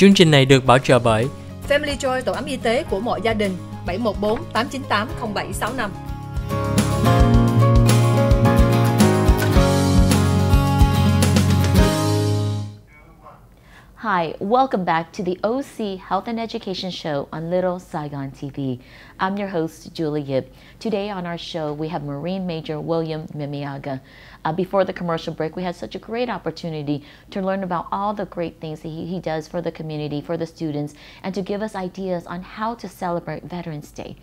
Chương trình này được bảo trợ bởi Family Joy, tổ ấm y tế của mọi gia đình, 714 898 0765. Hi, welcome back to the OC Health and Education Show on Little Saigon TV. I'm your host, Julie Yip. Today on our show, we have Marine Major William Mimiaga. Before the commercial break, we had such a great opportunity to learn about all the great things that he does for the community, for the students, and to give us ideas on how to celebrate Veterans Day.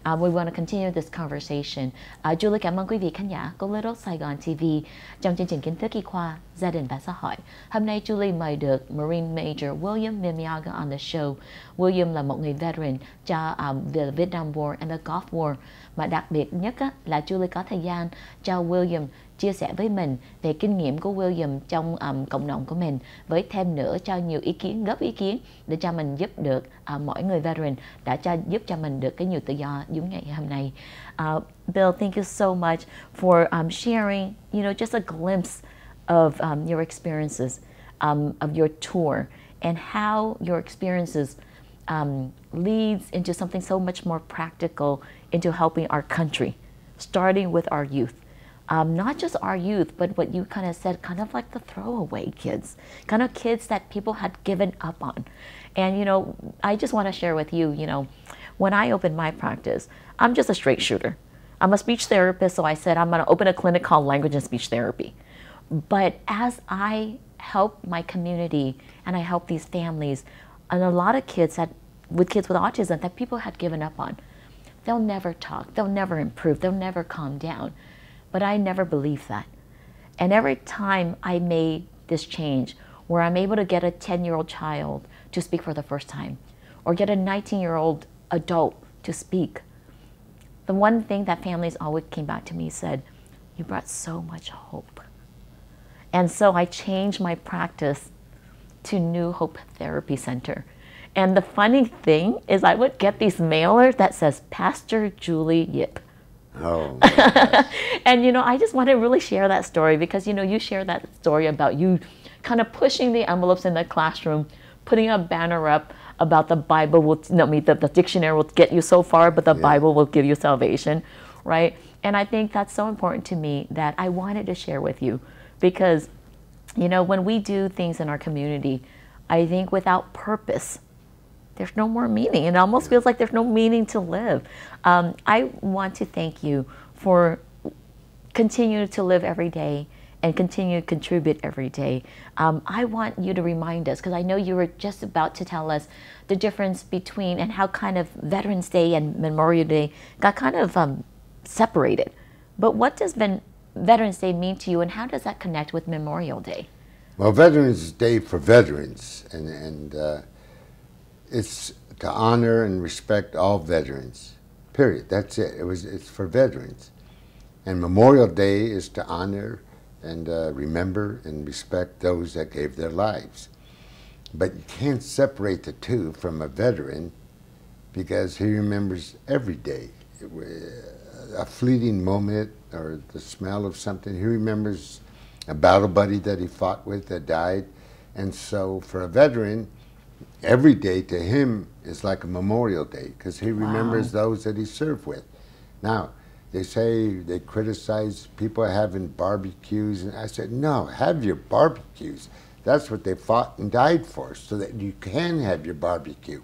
We want to continue this conversation. Julie cảm ơn quý vị khán giả của Little Saigon TV trong chương trình Kiến thức y khoa, gia đình và xã hội. Hôm nay Julie mời được Marine Major William Mimiaga on the show. William là một người veteran cho the Vietnam War and the Gulf War. Mà đặc biệt nhất là Julie có thời gian cho William chia sẻ với mình về kinh nghiệm của William trong cộng đồng của mình, với thêm nữa cho nhiều ý kiến, góp ý kiến để cho mình giúp được mỗi người veteran đã giúp cho mình được cái nhiều tự do giống ngày hôm nay. Bill, thank you so much for sharing, just a glimpse of your experiences of your tour and how your experiences leads into something so much more practical into helping our country, starting with our youth. Not just our youth, but what you kind of said, kind of like the throwaway kids, kind of kids that people had given up on. And, I just want to share with you, when I opened my practice, I'm just a straight shooter. I'm a speech therapist, so I said I'm going to open a clinic called Language and Speech Therapy. But as I help my community and I help these families, and a lot of kids with autism that people had given up on, they'll never talk, they'll never improve, they'll never calm down. But I never believed that. And every time I made this change, where I'm able to get a 10-year-old child to speak for the first time, or get a 19-year-old adult to speak, the one thing that families always came back to me said, you brought so much hope. And so I changed my practice to New Hope Therapy Center. And the funny thing is I would get these mailers that says, Pastor Julie Yip. Oh. And I just want to really share that story because you share that story about you kind of pushing the envelopes in the classroom, putting a banner up about the Bible the dictionary will get you so far, but the Bible will give you salvation, right? And I think that's so important to me that I wanted to share with you because when we do things in our community, I think without purpose, there's no more meaning. It almost feels like there's no meaning to live. I want to thank you for continuing to live every day and continue to contribute every day. I want you to remind us, because I know you were just about to tell us the difference between and how kind of Veterans Day and Memorial Day got kind of separated. But what does Veterans Day mean to you, and how does that connect with Memorial Day? Well, Veterans Day for veterans, and it's to honor and respect all veterans, period. That's it. It's for veterans. And Memorial Day is to honor and remember and respect those that gave their lives. But you can't separate the two from a veteran because he remembers every day a fleeting moment or the smell of something. He remembers a battle buddy that he fought with that died. And so for a veteran, every day to him is like a Memorial Day because he remembers those that he served with. Now, they say they criticize people having barbecues, and I said, no, have your barbecues. That's what they fought and died for, so that you can have your barbecue.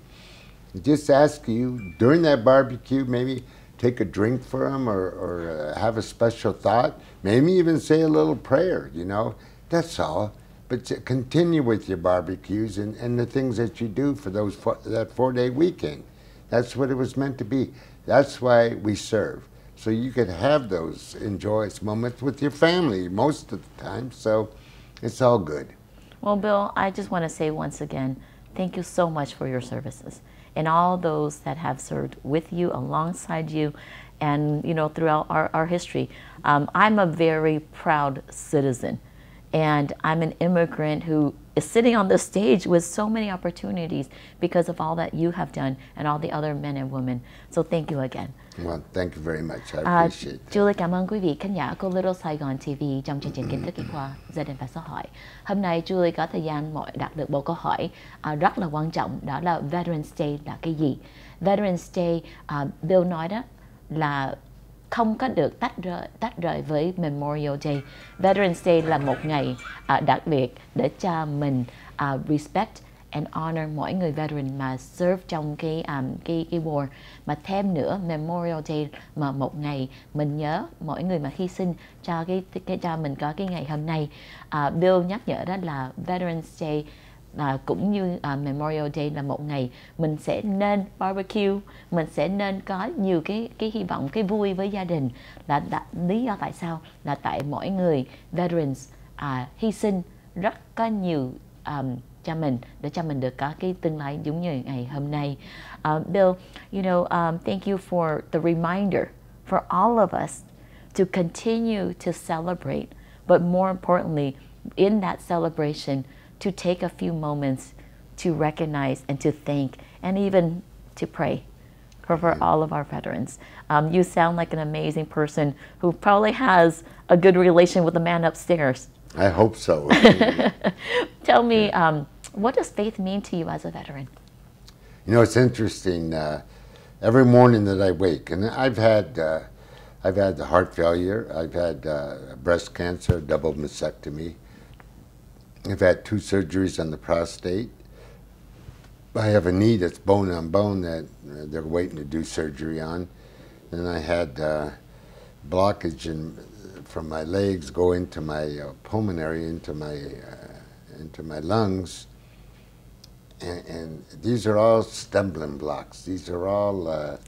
Just ask you, during that barbecue, maybe take a drink for them or have a special thought, maybe even say a little prayer, that's all. But continue with your barbecues and the things that you do for that 4-day weekend. That's what it was meant to be. That's why we serve. So you could have those joyous moments with your family most of the time. So it's all good. Well, Bill, I just want to say once again, thank you so much for your services and all those that have served with you, alongside you, and throughout our history. I'm a very proud citizen. And I'm an immigrant who is sitting on the stage with so many opportunities because of all that you have done and all the other men and women. So thank you again. Well, thank you very much. I appreciate that. Julie cảm ơn quý vị khán giả của Little Saigon TV trong chương trình Kiến thức Khoa, gia đình và xã hội. Hôm nay Julie có thời gian đặt được một câu hỏi rất là quan trọng, đó là Veterans Day là cái gì? Veterans Day, Bill nói đó là không có được tách rời với Memorial Day. Veterans Day là một ngày đặc biệt để cho mình respect and honor mỗi người veteran mà serve trong cái war. Mà thêm nữa, Memorial Day mà một ngày mình nhớ mỗi người mà hy sinh cho cho mình có cái ngày hôm nay. Bill nhắc nhở đó là Veterans Day cũng như Memorial Day là một ngày mình sẽ nên barbecue, mình sẽ nên có nhiều cái hy vọng, cái vui với gia đình. Lý do tại sao là tại mỗi người veterans hy sinh rất có nhiều cho mình để cho mình được có cái tương lai giống như ngày hôm nay. Bill, you know, thank you for the reminder for all of us to continue to celebrate, but more importantly, in that celebration, to take a few moments to recognize and to thank and even to pray for all of our veterans. You sound like an amazing person who probably has a good relation with the man upstairs. I hope so. Tell me, what does faith mean to you as a veteran? You know, it's interesting. Every morning that I wake, and I've had the heart failure, I've had breast cancer, double mastectomy. I've had 2 surgeries on the prostate. I have a knee that's bone on bone that they're waiting to do surgery on. And I had blockage from my legs go into my pulmonary, into my lungs. And these are all stumbling blocks. These are all,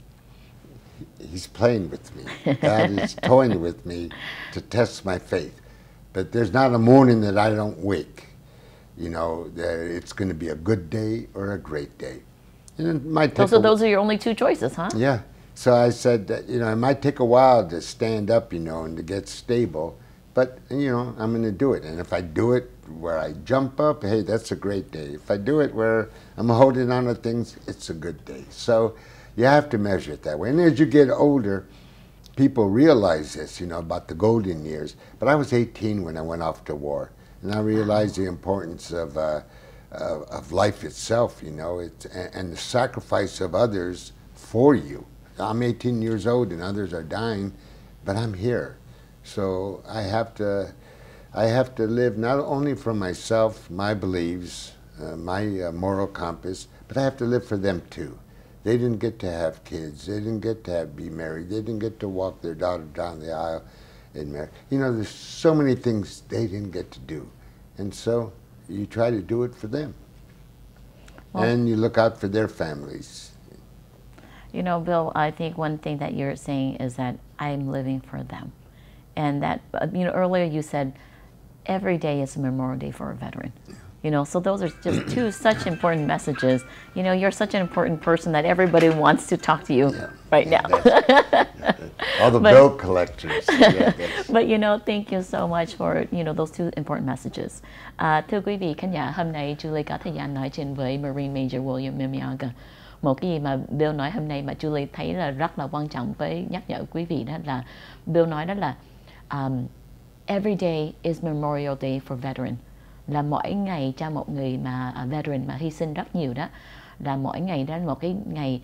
he's playing with me. God is toying with me to test my faith. But there's not a morning that I don't wake, you know, that it's going to be a good day or a great day. And it might take those are your only 2 choices, huh? Yeah. So I said that, you know, it might take a while to stand up, you know, and to get stable. But, you know, I'm going to do it. And if I do it where I jump up, hey, that's a great day. If I do it where I'm holding on to things, it's a good day. So you have to measure it that way. And as you get older, people realize this, you know, about the golden years. But I was 18 when I went off to war, and I realized the importance of life itself, you know, and the sacrifice of others for you. I'm 18 years old, and others are dying, but I'm here, so I have to live not only for myself, my beliefs, my moral compass, but I have to live for them too. They didn't get to have kids. They didn't get to be married. They didn't get to walk their daughter down the aisle and marry. You know, there's so many things they didn't get to do. And so you try to do it for them. Well, and you look out for their families. You know, Bill, I think one thing that you're saying is that I'm living for them. And that, you know, earlier you said every day is a Memorial Day for a veteran. Yeah. You know, so those are just 2 such important messages. You know, you're such an important person that everybody wants to talk to you right now. All the bill collectors. But, you know, thank you so much for, you know, those 2 important messages. Thưa quý vị khán giả, hôm nay Julie có thời gian nói chuyện với Marine Major William Mimiaga. Một cái gì mà Bill nói hôm nay mà Julie thấy là rất là quan trọng với nhắc nhở quý vị đó là Bill nói đó là every day is Memorial Day for veteran. Là mỗi ngày cho một người mà veteran mà hy sinh rất nhiều đó, là mỗi ngày đó là một cái ngày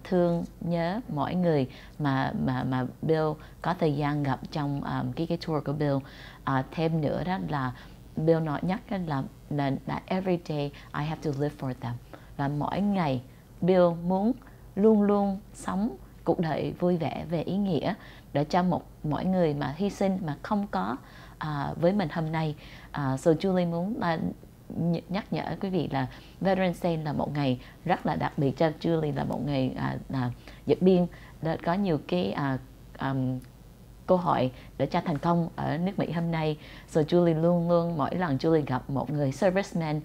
thương nhớ mỗi người mà Bill có thời gian gặp trong cái tour của Bill. Thêm nữa đó là Bill nói nhắc là every day I have to live for them. Là mỗi ngày Bill muốn luôn luôn sống cuộc đời vui vẻ về ý nghĩa để cho mỗi người mà hy sinh mà không có với mình hôm nay. So Julie muốn nhắc nhở quý vị là Veterans Day là một ngày rất là đặc biệt cho Julie, là một ngày vượt biên, có nhiều cái câu hỏi để cho thành công ở nước Mỹ hôm nay. So Julie luôn luôn mỗi lần Julie gặp một người serviceman,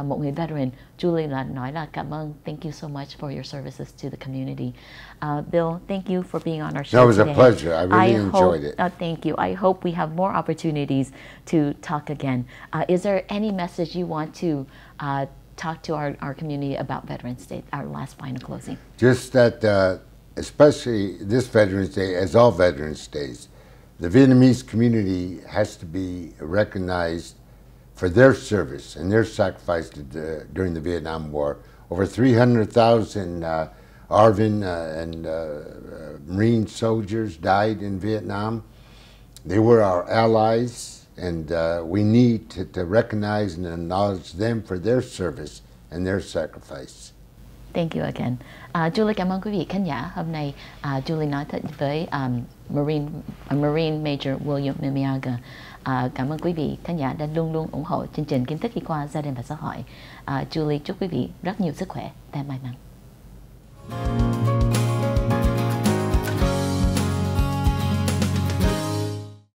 một người veteran, Julie là nói là cảm ơn, thank you so much for your services to the community. Bill, thank you for being on our show today. That was a pleasure. I really enjoyed it. Thank you. I hope we have more opportunities to talk again. Is there any message you want to talk to our community about Veterans Day, our last final closing? Just that, especially this Veterans Day, as all Veterans Days, the Vietnamese community has to be recognized for their service and their sacrifice during the Vietnam War. Over 300,000 ARVN and Marine soldiers died in Vietnam. They were our allies, and we need to recognize and acknowledge them for their service and their sacrifice. Thank you again. Julie cảm ơn quý vị khán giả. Hôm nay Julie nói thật với Marine Major William Mimiaga. Cảm ơn quý vị khán giả đã luôn luôn ủng hộ chương trình Kiến thức y khoa gia đình và xã hội. Julie chúc quý vị rất nhiều sức khỏe và may mắn.